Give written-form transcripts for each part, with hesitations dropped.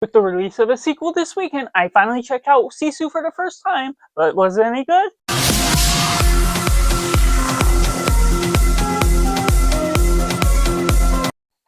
With the release of a sequel this weekend, I finally checked out Sisu for the first time, but was it any good?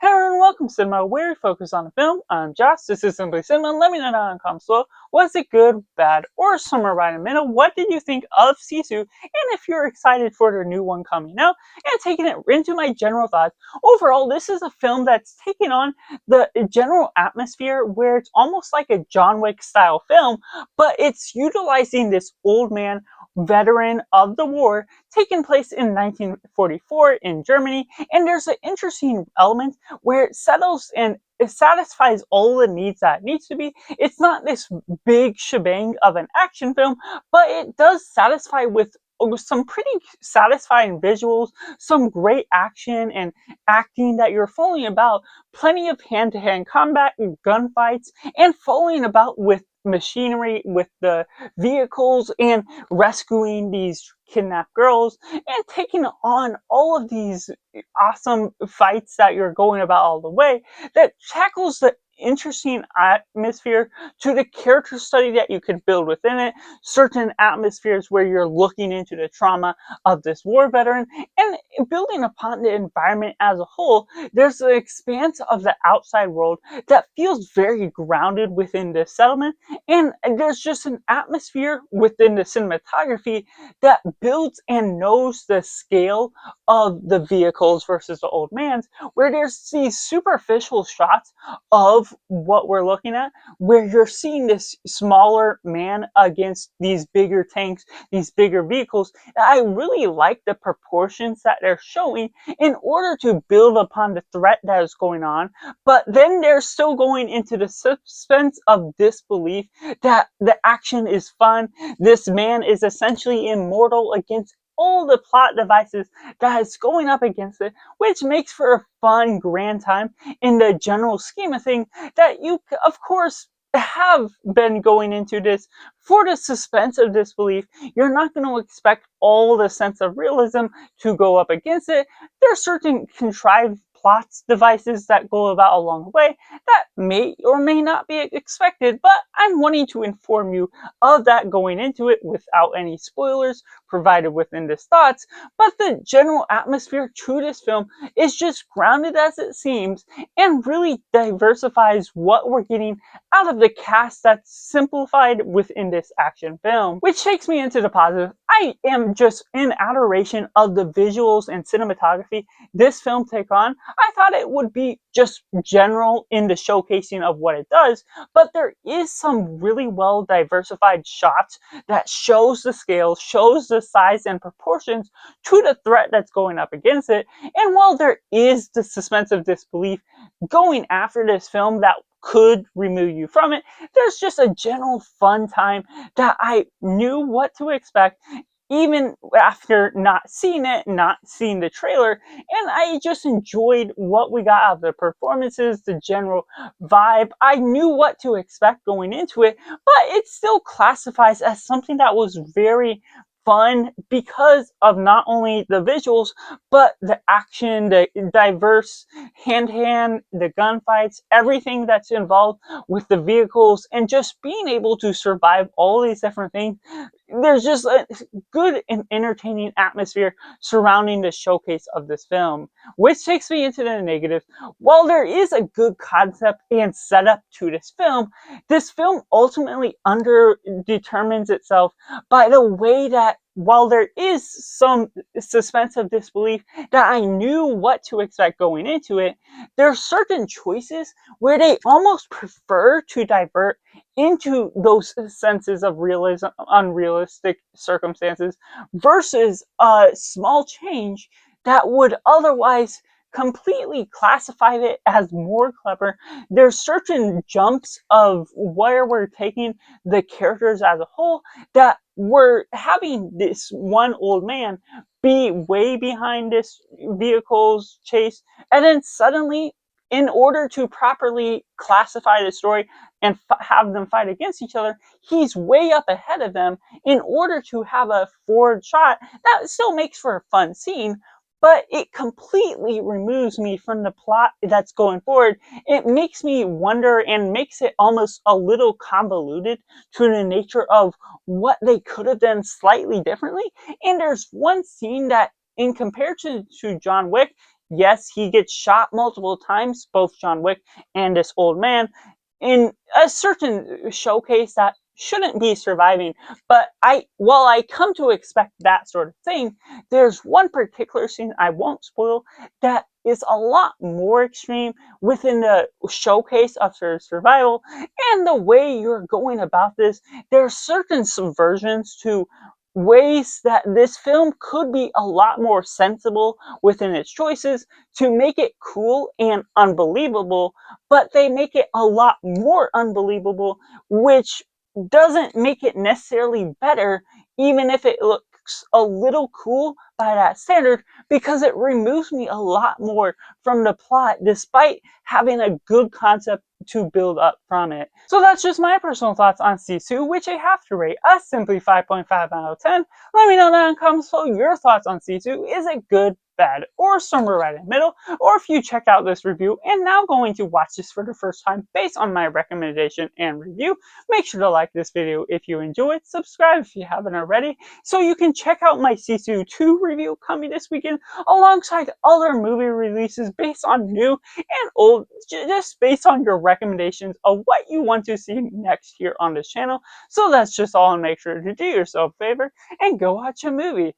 Hello and welcome to Cinema, where we focus on a film. I'm Josh, this is Simply Cinema, and let me know down in the comments below, was it good, bad, or somewhere right in the middle? What did you think of Sisu, and if you're excited for the new one coming out, and taking it into my general thoughts. Overall, this is a film that's taking on the general atmosphere where it's almost like a John Wick style film, but it's utilizing this old man, veteran of the war, taking place in 1944 in Germany, and there's an interesting element where it settles and it satisfies all the needs that it needs to be. It's not this big shebang of an action film, but it does satisfy with some pretty satisfying visuals, some great action and acting that you're following about, plenty of hand-to-hand combat and gunfights, and following about with machinery, with the vehicles, and rescuing these kidnapped girls, and taking on all of these awesome fights that you're going about all the way, that tackles the interesting atmosphere to the character study that you can build within it, certain atmospheres where you're looking into the trauma of this war veteran, and building upon the environment as a whole. There's an expanse of the outside world that feels very grounded within the settlement, and there's just an atmosphere within the cinematography that builds and knows the scale of the vehicles versus the old man's, where there's these superficial shots of what we're looking at, where you're seeing this smaller man against these bigger tanks, these bigger vehicles. I really like the proportions that they're showing in order to build upon the threat that is going on, but then they're still going into the suspense of disbelief that the action is fun. This man is essentially immortal against all the plot devices that is going up against it, which makes for a fun, grand time in the general scheme of things that you, of course, have been going into this for the suspense of disbelief. You're not going to expect all the sense of realism to go up against it. There are certain contrived plots devices that go about along the way that may or may not be expected, but I'm wanting to inform you of that going into it without any spoilers provided within this thoughts. But the general atmosphere to this film is just grounded as it seems, and really diversifies what we're getting out of the cast that's simplified within this action film. Which takes me into the positive. I am just in adoration of the visuals and cinematography this film take on. I thought it would be just general in the showcasing of what it does, but there is some really well diversified shots that shows the scale, shows the size and proportions to the threat that's going up against it. And while there is the suspense of disbelief going after this film that could remove you from it, there's just a general fun time that I knew what to expect even after not seeing it, not seeing the trailer, and I just enjoyed what we got out of the performances, the general vibe. I knew what to expect going into it, but it still classifies as something that was very fun because of not only the visuals, but the action, the diverse hand-to-hand, the gunfights, everything that's involved with the vehicles, and just being able to survive all these different things. There's just a good and entertaining atmosphere surrounding the showcase of this film, which takes me into the negative. While there is a good concept and setup to this film ultimately underdetermines itself by the way that while there is some suspense of disbelief that I knew what to expect going into it, there are certain choices where they almost prefer to divert into those senses of realism, unrealistic circumstances, versus a small change that would otherwise completely classify it as more clever. There's certain jumps of where we're taking the characters as a whole that we're having this one old man be way behind this vehicle's chase, and then suddenly, in order to properly classify the story and have them fight against each other, he's way up ahead of them in order to have a forward shot that still makes for a fun scene, but it completely removes me from the plot that's going forward. It makes me wonder and makes it almost a little convoluted to the nature of what they could have done slightly differently. And there's one scene that, in comparison to John Wick, yes, he gets shot multiple times, both John Wick and this old man, in a certain showcase that shouldn't be surviving. But while I come to expect that sort of thing, there's one particular scene I won't spoil that is a lot more extreme within the showcase of survival and the way you're going about this. There are certain subversions to ways that this film could be a lot more sensible within its choices to make it cool and unbelievable, but they make it a lot more unbelievable, which doesn't make it necessarily better, even if it looks a little cool by that standard, because it removes me a lot more from the plot despite having a good concept to build up from it. So that's just my personal thoughts on Sisu, which I have to rate a simply 5.5 out of 10. Let me know down in the comments below your thoughts on Sisu. Is it good, bad, or somewhere right in the middle? Or if you checked out this review and now going to watch this for the first time based on my recommendation and review, make sure to like this video if you enjoy it, subscribe if you haven't already, so you can check out my Sisu 2 review coming this weekend alongside other movie releases based on new and old, just based on your recommendations of what you want to see next here on this channel. So that's just all, and make sure to do yourself a favor and go watch a movie.